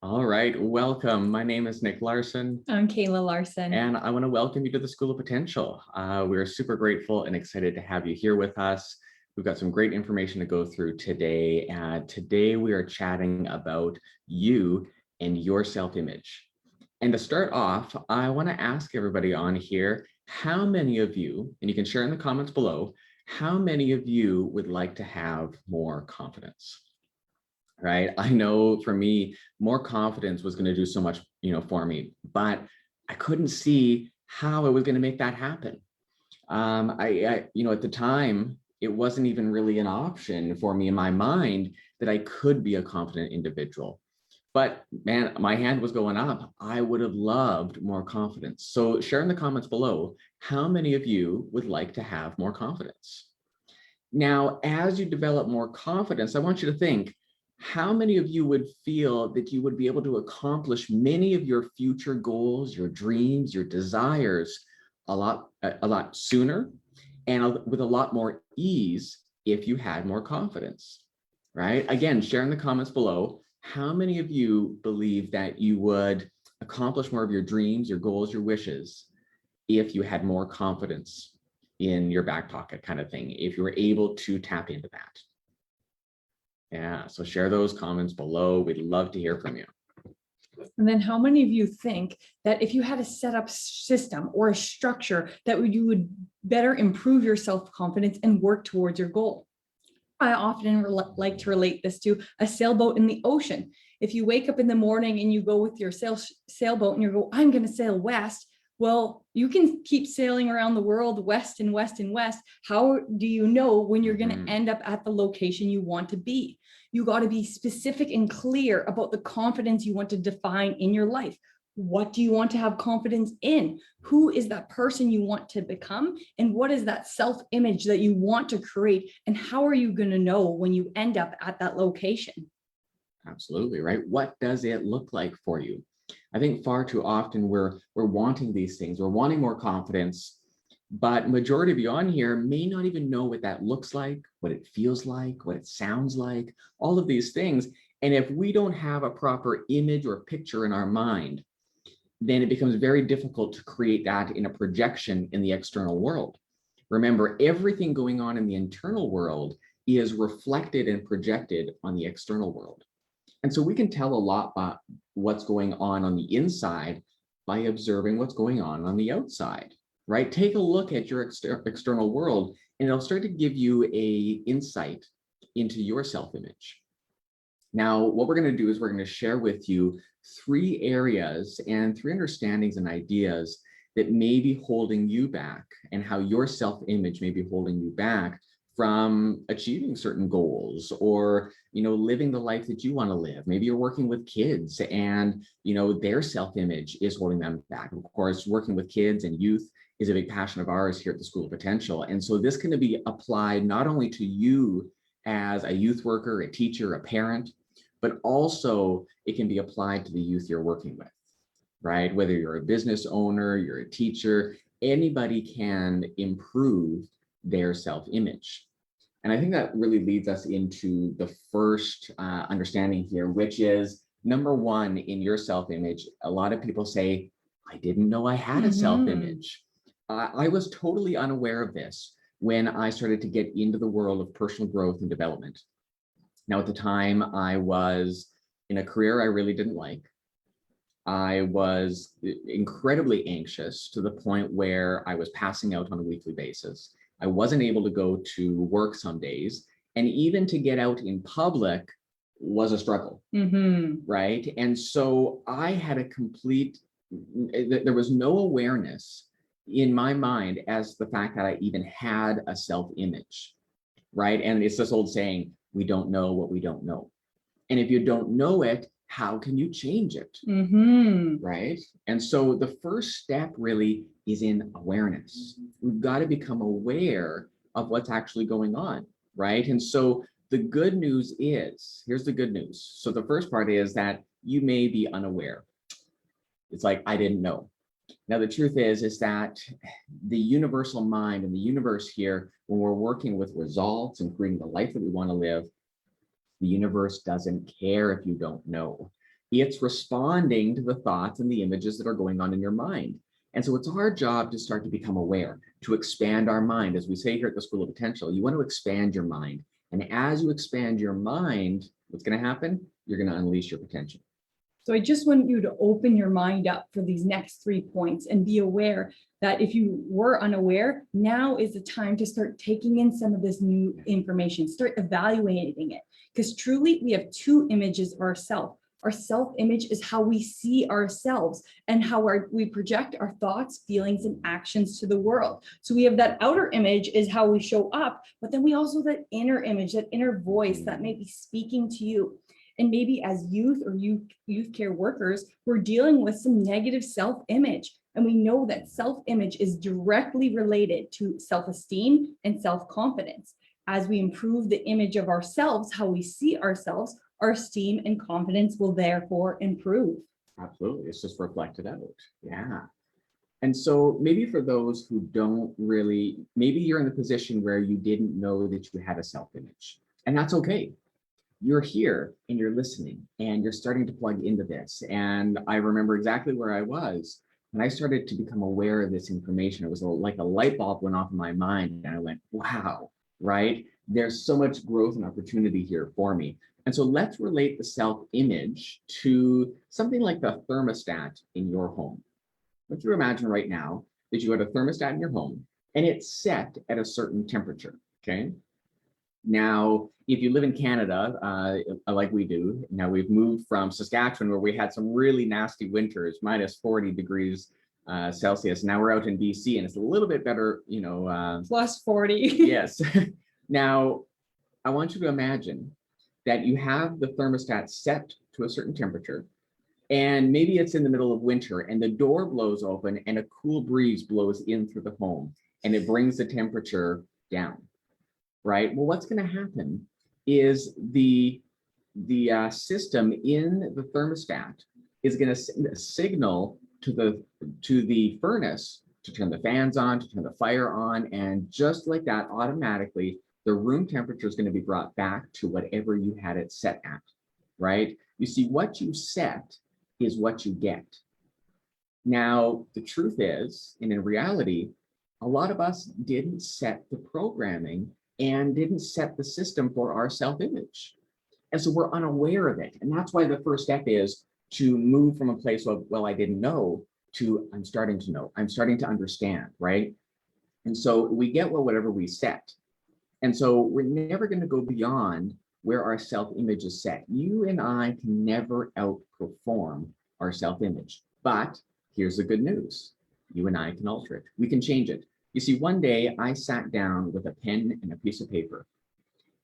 All right, welcome. My name is Nick Larson, I'm Kayla Larson. and I want to welcome you to the School of Potential. We're super grateful and excited to have you here with us. We've got some great information to go through today. Today we are chatting about you and your self-image. And to start off, I want to ask everybody on here, how many of you, and you can share in the comments below, how many of you would like to have more confidence? Right? I know for me, more confidence was going to do so much, for me, but I couldn't see how I was going to make that happen. At the time, it wasn't even really an option for me in my mind that I could be a confident individual. But man, my hand was going up. I would have loved more confidence. So share in the comments below, how many of you would like to have more confidence? Now, as you develop more confidence, I want you to think, how many of you would feel that you would be able to accomplish many of your future goals, your dreams, your desires a lot sooner and with a lot more ease if you had more confidence, right? Again, share in the comments below, how many of you believe that you would accomplish more of your dreams, your goals, your wishes if you had more confidence in your back pocket kind of thing, if you were able to tap into that? Yeah, so share those comments below. We'd love to hear from you. And then how many of you think that if you had a setup system or a structure that you would better improve your self-confidence and work towards your goal? I often like to relate this to a sailboat in the ocean. If you wake up in the morning and you go with your sailboat and you go, I'm going to sail west. Well, you can keep sailing around the world, west and west and west. How do you know when you're going to end up at the location you want to be? You got to be specific and clear about the confidence you want to define in your life. What do you want to have confidence in? Who is that person you want to become? And what is that self-image that you want to create? And how are you going to know when you end up at that location? Absolutely, right? What does it look like for you? I think far too often we're wanting these things. We're wanting more confidence, but majority of you on here may not even know what that looks like, what it feels like, what it sounds like, all of these things. And if we don't have a proper image or picture in our mind, then it becomes very difficult to create that in a projection in the external world. Remember, everything going on in the internal world is reflected and projected on the external world. And so we can tell a lot about what's going on the inside by observing what's going on the outside, right? Take a look at your external world and it'll start to give you a insight into your self-image. Now, what we're going to do is we're going to share with you 3 areas and 3 understandings and ideas that may be holding you back and how your self-image may be holding you back from achieving certain goals or, living the life that you want to live. Maybe you're working with kids and, their self-image is holding them back. Of course, working with kids and youth is a big passion of ours here at the School of Potential. And so this can be applied not only to you as a youth worker, a teacher, a parent, but also it can be applied to the youth you're working with, right? Whether you're a business owner, you're a teacher, anybody can improve their self-image. And I think that really leads us into the first understanding here, which is number 1 in your self-image. A lot of people say, I didn't know I had a self-image. I was totally unaware of this when I started to get into the world of personal growth and development. Now, at the time, I was in a career I really didn't like. I was incredibly anxious to the point where I was passing out on a weekly basis. I wasn't able to go to work some days, and even to get out in public was a struggle, right? And so I had there was no awareness in my mind as the fact that I even had a self-image, right? And it's this old saying, we don't know what we don't know. And if you don't know it, how can you change it, right? And so the first step really is in awareness. We've got to become aware of what's actually going on, right? And so the good news is, here's the good news. So the first part is that you may be unaware. It's like, I didn't know. Now, the truth is that the universal mind and the universe here, when we're working with results and creating the life that we want to live, the universe doesn't care if you don't know. It's responding to the thoughts and the images that are going on in your mind. And so it's our job to start to become aware, to expand our mind. As we say here at the School of Potential, you want to expand your mind. And as you expand your mind, what's going to happen? You're going to unleash your potential. So I just want you to open your mind up for these next 3 points and be aware that if you were unaware, now is the time to start taking in some of this new information, start evaluating it. Because truly, we have 2 images of ourselves. Our self-image is how we see ourselves and how we project our thoughts, feelings, and actions to the world. So we have that outer image is how we show up, but then we also have that inner image, that inner voice that may be speaking to you. And maybe as youth or youth care workers, we're dealing with some negative self-image. And we know that self-image is directly related to self-esteem and self-confidence. As we improve the image of ourselves, how we see ourselves, our esteem and confidence will therefore improve. Absolutely. It's just reflected out. Yeah. And so maybe for those who don't really, maybe you're in the position where you didn't know that you had a self-image, and that's okay. You're here and you're listening and you're starting to plug into this. And I remember exactly where I was when I started to become aware of this information. It was like a light bulb went off in my mind and I went, wow, right? There's so much growth and opportunity here for me. And so let's relate the self-image to something like the thermostat in your home. Let's you imagine right now that you had a thermostat in your home and it's set at a certain temperature, okay? Now, if you live in Canada, like we do, now we've moved from Saskatchewan where we had some really nasty winters, minus 40 degrees Celsius. Now we're out in BC and it's a little bit better, Plus 40. Yes. Now, I want you to imagine that you have the thermostat set to a certain temperature, and maybe it's in the middle of winter and the door blows open and a cool breeze blows in through the home and it brings the temperature down, right? Well, what's going to happen is the system in the thermostat is going to send a signal to the furnace to turn the fans on, to turn the fire on, and just like that, automatically, the room temperature is going to be brought back to whatever you had it set at, right? You see, what you set is what you get. Now, the truth is, and in reality, a lot of us didn't set the programming and didn't set the system for our self-image. And so we're unaware of it. And that's why the first step is to move from a place of, well, I didn't know, to I'm starting to know, I'm starting to understand, right? And so we get whatever we set. And so we're never going to go beyond where our self-image is set. You and I can never outperform our self-image. But here's the good news. You and I can alter it. We can change it. You see, one day I sat down with a pen and a piece of paper,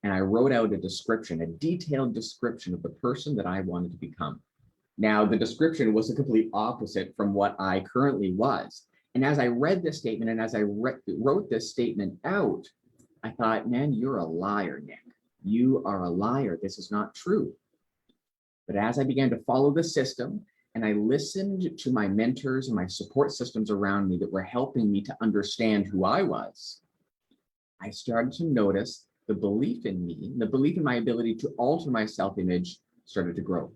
and I wrote out a description, a detailed description of the person that I wanted to become. Now, the description was a complete opposite from what I currently was. And as I read this statement and as I wrote this statement out, I thought, man, you're a liar, Nick. You are a liar. This is not true. But as I began to follow the system and I listened to my mentors and my support systems around me that were helping me to understand who I was, I started to notice the belief in me, the belief in my ability to alter my self-image started to grow.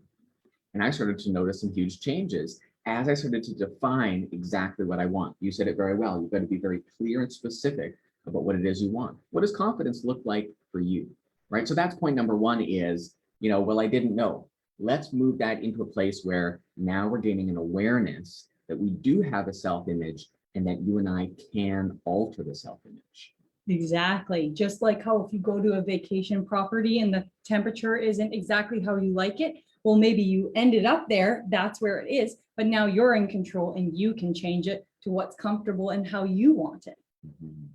And I started to notice some huge changes as I started to define exactly what I want. You said it very well. You've got to be very clear and specific about what it is you want. What does confidence look like for you, right? So that's point number one is, well, I didn't know. Let's move that into a place where now we're gaining an awareness that we do have a self-image and that you and I can alter the self-image. Exactly. Just like how if you go to a vacation property and the temperature isn't exactly how you like it, well, maybe you ended up there, that's where it is, but now you're in control and you can change it to what's comfortable and how you want it. Mm-hmm.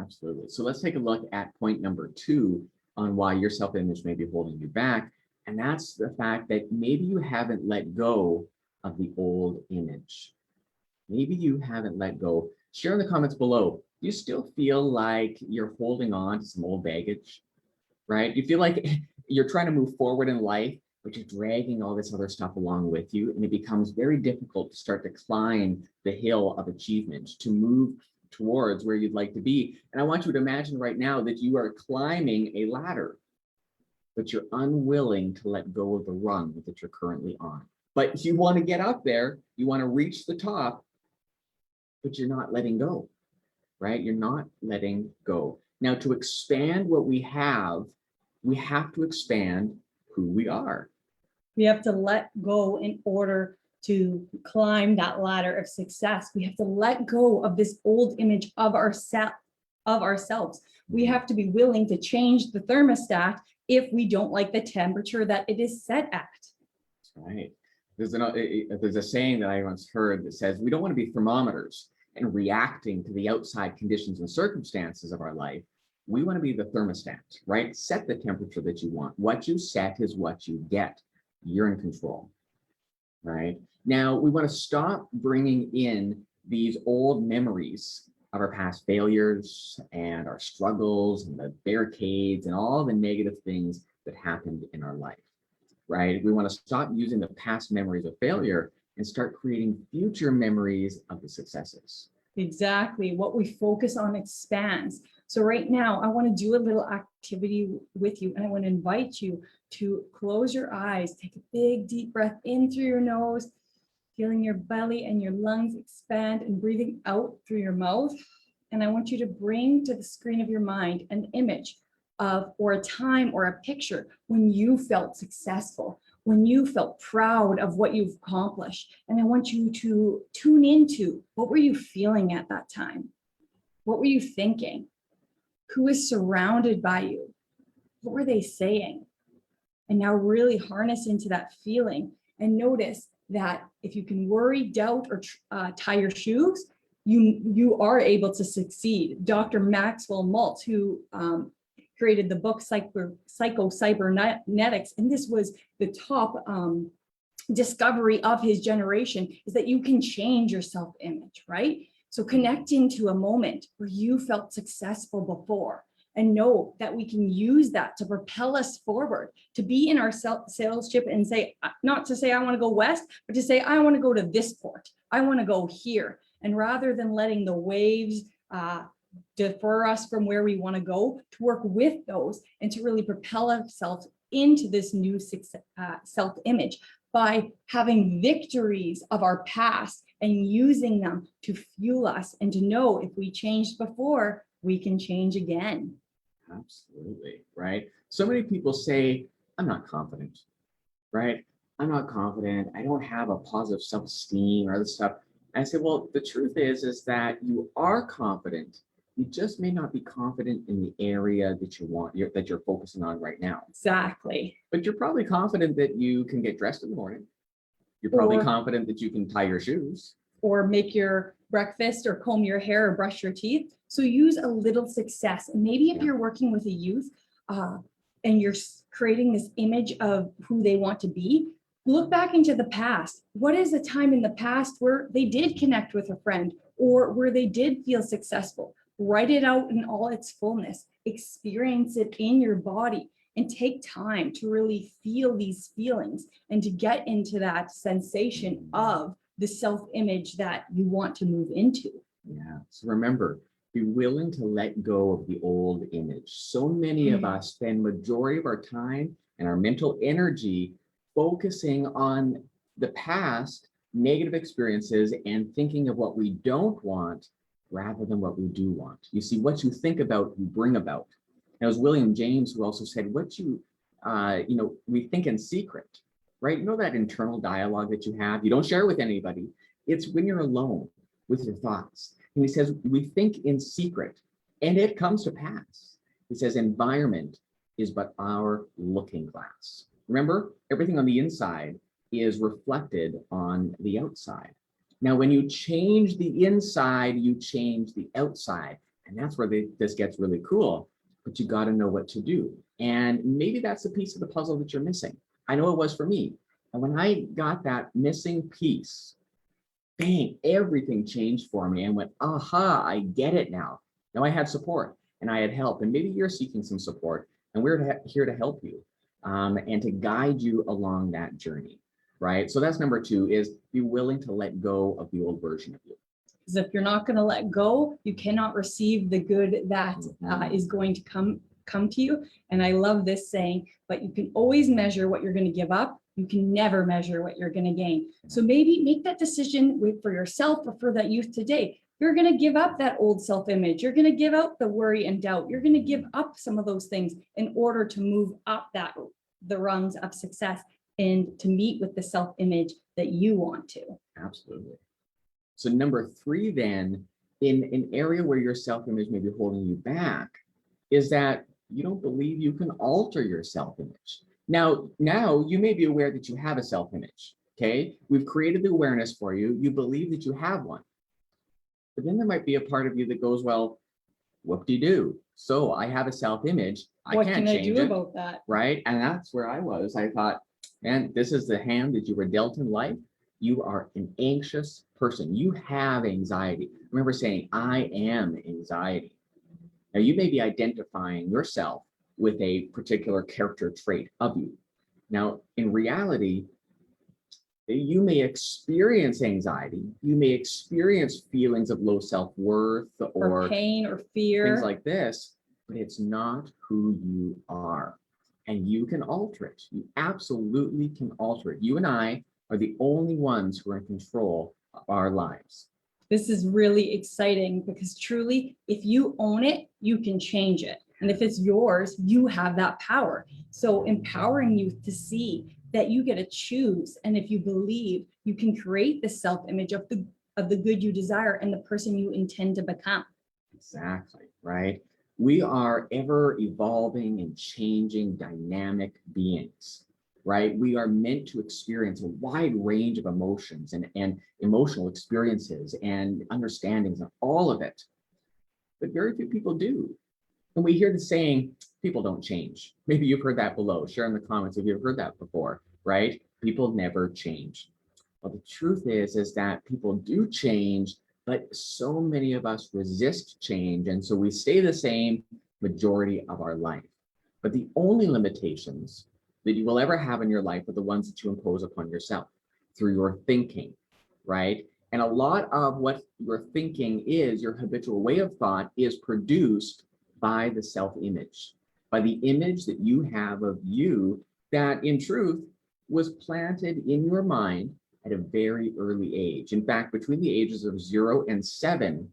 Absolutely. So let's take a look at point number 2 on why your self-image may be holding you back. And that's the fact that maybe you haven't let go of the old image. Maybe you haven't let go. Share in the comments below. Do you still feel like you're holding on to some old baggage, right? You feel like you're trying to move forward in life, but you're dragging all this other stuff along with you. And it becomes very difficult to start to climb the hill of achievement, to move towards where you'd like to be. And I want you to imagine right now that you are climbing a ladder. but you're unwilling to let go of the rung that you're currently on. But you want to get up there, you want to reach the top, but you're not letting go, right? You're not letting go. Now, to expand what we have to expand who we are. We have to let go in order to climb that ladder of success. We have to let go of this old image of ourselves. We have to be willing to change the thermostat if we don't like the temperature that it is set at. That's right. There's a saying that I once heard that says, we don't want to be thermometers and reacting to the outside conditions and circumstances of our life. We want to be the thermostat, right? Set the temperature that you want. What you set is what you get. You're in control, right? Now, we want to stop bringing in these old memories of our past failures and our struggles and the barricades and all the negative things that happened in our life, right? We want to stop using the past memories of failure and start creating future memories of the successes. Exactly. What we focus on expands. So right now, I want to do a little activity with you, and I want to invite you to close your eyes, take a big deep breath in through your nose, feeling your belly and your lungs expand, and breathing out through your mouth. And I want you to bring to the screen of your mind an image of, or a time or a picture when you felt successful, when you felt proud of what you've accomplished. And I want you to tune into, what were you feeling at that time? What were you thinking? Who is surrounded by you? What were they saying? And now really harness into that feeling and notice that if you can worry, doubt, or tie your shoes, you are able to succeed. Dr. Maxwell Maltz, who created the book Psycho-Cybernetics, and this was the top discovery of his generation, is that you can change your self-image, right? So connecting to a moment where you felt successful before, and know that we can use that to propel us forward, to be in our sales ship and say, not to say I want to go west, but to say I want to go to this port, I want to go here. And rather than letting the waves defer us from where we want to go, to work with those and to really propel ourselves into this new self-image by having victories of our past and using them to fuel us, and to know if we changed before, we can change again. Absolutely, right? So many people say, I'm not confident, right? I'm not confident. I don't have a positive self-esteem or other stuff. And I say, well, the truth is that you are confident. You just may not be confident in the area that you want, that you're focusing on right now. Exactly. But you're probably confident that you can get dressed in the morning. You're probably confident that you can tie your shoes. Or make your breakfast, or comb your hair, or brush your teeth. So use a little success. And maybe if you're working with a youth and you're creating this image of who they want to be, look back into the past. What is a time in the past where they did connect with a friend, or where they did feel successful? Write it out in all its fullness. Experience it in your body, and take time to really feel these feelings and to get into that sensation of the self-image that you want to move into. Yeah. So remember, be willing to let go of the old image. So many of us spend majority of our time and our mental energy focusing on the past negative experiences and thinking of what we don't want rather than what we do want. You see, what you think about, you bring about. And it was William James who also said, we think in secret, right? You know that internal dialogue that you have? You don't share it with anybody. It's when you're alone with your thoughts. And he says, we think in secret, and it comes to pass. He says, environment is but our looking glass. Remember, everything on the inside is reflected on the outside. Now, when you change the inside, you change the outside. And that's where this gets really cool. But you got to know what to do. And maybe that's the piece of the puzzle that you're missing. I know it was for me. And when I got that missing piece, bang, everything changed for me and went, aha, I get it now. Now I had support and I had help. And maybe you're seeking some support, and we're here to help you and to guide you along that journey, right? So that's number 2, is be willing to let go of the old version of you. Because if you're not going to let go, you cannot receive the good that is going to come come to you. And I love this saying, but you can always measure what you're going to give up. You can never measure what you're going to gain. So maybe make that decision for yourself or for that youth today. You're going to give up that old self-image. You're going to give up the worry and doubt. You're going to give up some of those things in order to move up the rungs of success and to meet with the self-image that you want to. Absolutely. So number 3, then, in an area where your self-image may be holding you back, is that you don't believe you can alter your self-image. Now you may be aware that you have a self-image. Okay, we've created the awareness for you. You believe that you have one. But then there might be a part of you that goes, well, whoop-de-doo. So I have a self-image. What can't can I change do it, about that? right? And that's where I was. I thought, man, this is the hand that you were dealt in life. You are an anxious person. You have anxiety. I remember saying, I am anxiety. Now you may be identifying yourself with a particular character trait of you. Now, in reality, you may experience anxiety. You may experience feelings of low self-worth Or pain or fear. things like this, but it's not who you are. And you can alter it. You absolutely can alter it. You and I are the only ones who are in control of our lives. This is really exciting because truly, if you own it, you can change it. And if it's yours, you have that power. So empowering you to see that you get to choose. And if you believe, you can create the self-image of the good you desire and the person you intend to become. Exactly, right? We are ever evolving and changing dynamic beings, right? We are meant to experience a wide range of emotions and emotional experiences and understandings and all of it. But very few people do. And we hear the saying, people don't change. Maybe you've heard that below. Share in the comments if you've heard that before, right? People never change. Well, the truth is that people do change, but so many of us resist change. And so we stay the same majority of our life. But the only limitations that you will ever have in your life are the ones that you impose upon yourself through your thinking, right? And a lot of what your thinking is, your habitual way of thought, is produced by the self-image, by the image that you have of you that in truth was planted in your mind at a very early age. In fact, between the ages of 0 and 7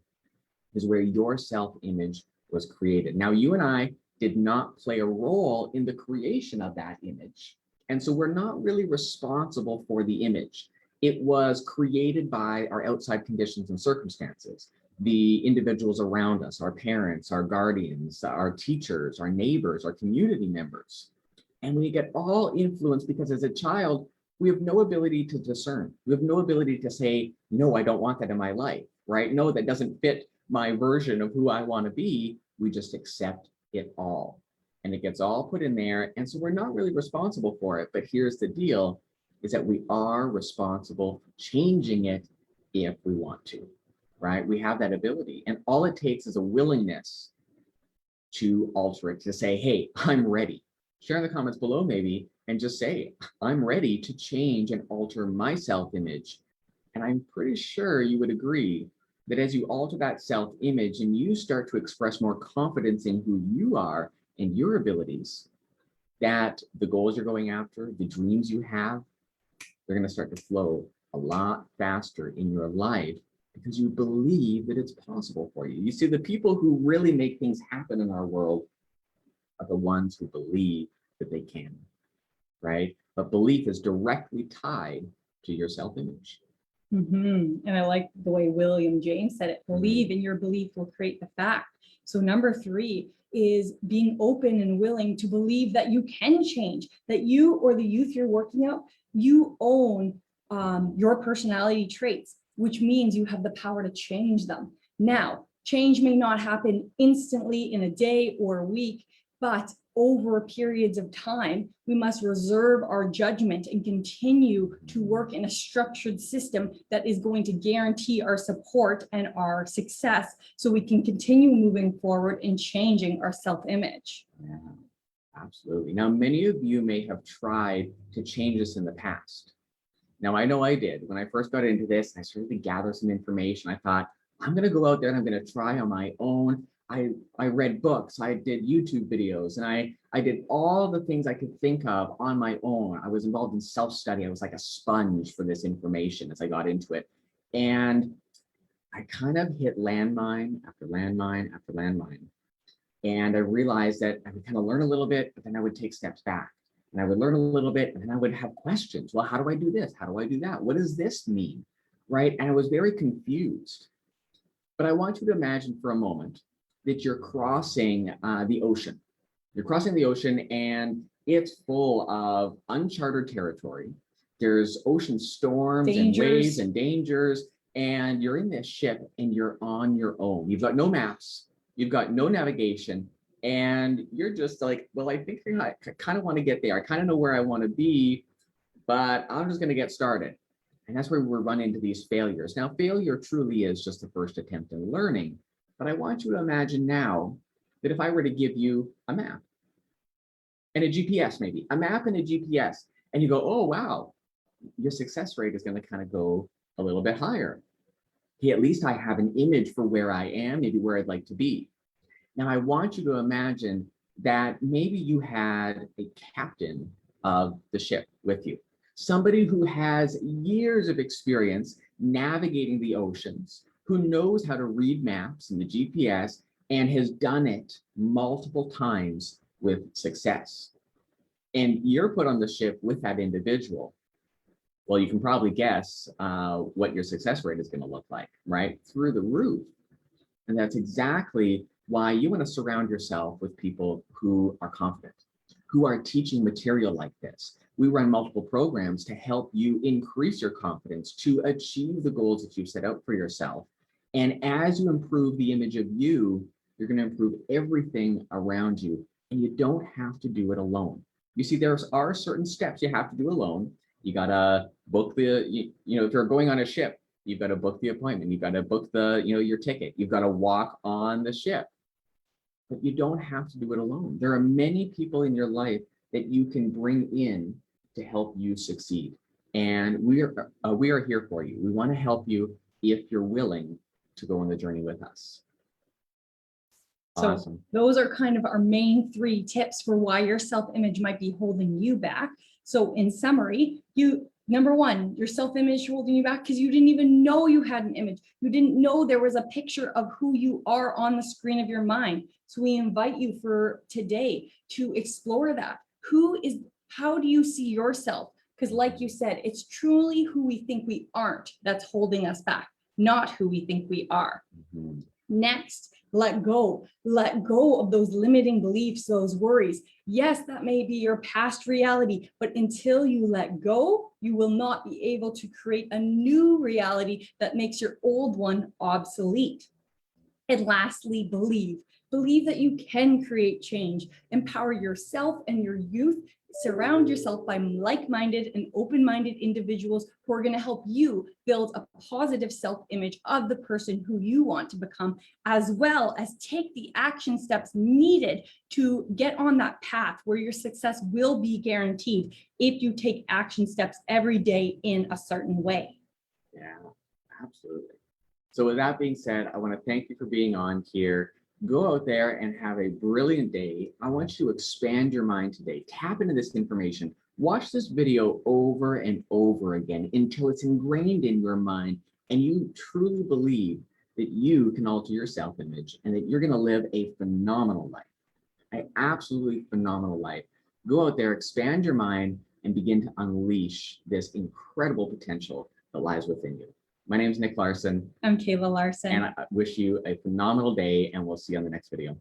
is where your self-image was created. Now, you and I did not play a role in the creation of that image. And so we're not really responsible for the image. It was created by our outside conditions and circumstances, the individuals around us, our parents, our guardians, our teachers, our neighbors, our community members. And we get all influenced because as a child, we have no ability to discern. We have no ability to say, no, I don't want that in my life, right? No, that doesn't fit my version of who I want to be. We just accept it all. And it gets all put in there. And so we're not really responsible for it. But here's the deal, is that we are responsible for changing it if we want to, right? We have that ability. And all it takes is a willingness to alter it, to say, hey, I'm ready. Share in the comments below maybe, and just say, I'm ready to change and alter my self-image. And I'm pretty sure you would agree that as you alter that self-image and you start to express more confidence in who you are and your abilities, that the goals you're going after, the dreams you have, they're going to start to flow a lot faster in your life because you believe that it's possible for you. You see, the people who really make things happen in our world are the ones who believe that they can, right? But belief is directly tied to your self-image. And I like the way William James said it, believe in your belief will create the fact. So number 3 is being open and willing to believe that you can change, that you or the youth you're working out, you own your personality traits, which means you have the power to change them. Now, change may not happen instantly in a day or a week, but over periods of time, we must reserve our judgment and continue to work in a structured system that is going to guarantee our support and our success so we can continue moving forward and changing our self-image. Yeah, absolutely. Now, many of you may have tried to change this in the past. Now, I know I did. When I first got into this, I started to gather some information. I thought, I'm going to go out there and I'm going to try on my own. I read books, I did YouTube videos, and I did all the things I could think of on my own. I was involved in self-study. I was like a sponge for this information as I got into it. And I kind of hit landmine after landmine after landmine. And I realized that I would kind of learn a little bit, but then I would take steps back. And I would learn a little bit, and then I would have questions. Well, how do I do this? How do I do that? What does this mean? Right? And I was very confused. But I want you to imagine for a moment that you're crossing the ocean. You're crossing the ocean, and it's full of uncharted territory. There's ocean storms and waves and dangers, and you're in this ship and you're on your own. You've got no maps, you've got no navigation, and you're just like, well, I think I kind of want to get there. I kind of know where I want to be, but I'm just going to get started. And that's where we run into these failures. Now, failure truly is just the first attempt in learning. But I want you to imagine now that if I were to give you a map and a GPS, maybe a map and a GPS, and you go, oh, wow, your success rate is going to kind of go a little bit higher. Okay, at least I have an image for where I am, maybe where I'd like to be. Now, I want you to imagine that maybe you had a captain of the ship with you, somebody who has years of experience navigating the oceans, who knows how to read maps and the GPS and has done it multiple times with success. And you're put on the ship with that individual. Well, you can probably guess what your success rate is going to look like, right? Through the roof. And that's exactly why you want to surround yourself with people who are confident, who are teaching material like this. We run multiple programs to help you increase your confidence to achieve the goals that you've set out for yourself. And as you improve the image of you, you're going to improve everything around you. And you don't have to do it alone. You see, there are certain steps you have to do alone. You got to book if you're going on a ship, you've got to book the appointment. You've got to book your ticket. You've got to walk on the ship. But you don't have to do it alone. There are many people in your life that you can bring in to help you succeed. And we are here for you. We want to help you if you're willing to go on the journey with us. So awesome. Those are kind of our main 3 tips for why your self-image might be holding you back. So in summary, number 1, your self-image holding you back because you didn't even know you had an image. You didn't know there was a picture of who you are on the screen of your mind. So we invite you for today to explore that. How do you see yourself? Because like you said, it's truly who we think we aren't that's holding us back, not who we think we are. Mm-hmm. Next, let go of those limiting beliefs, those worries. Yes, that may be your past reality, but until you let go, you will not be able to create a new reality that makes your old one obsolete. And lastly, believe that you can create change, empower yourself and your youth. Surround yourself by like-minded and open-minded individuals who are going to help you build a positive self-image of the person who you want to become, as well as take the action steps needed to get on that path where your success will be guaranteed if you take action steps every day in a certain way. Yeah, absolutely. So with that being said, I want to thank you for being on here. Go out there and have a brilliant day. I want you to expand your mind today. Tap into this information. Watch this video over and over again until it's ingrained in your mind and you truly believe that you can alter your self-image and that you're going to live a phenomenal life, an absolutely phenomenal life. Go out there, expand your mind, and begin to unleash this incredible potential that lies within you. My name is Nick Larson. I'm Kayla Larson. And I wish you a phenomenal day, and we'll see you on the next video.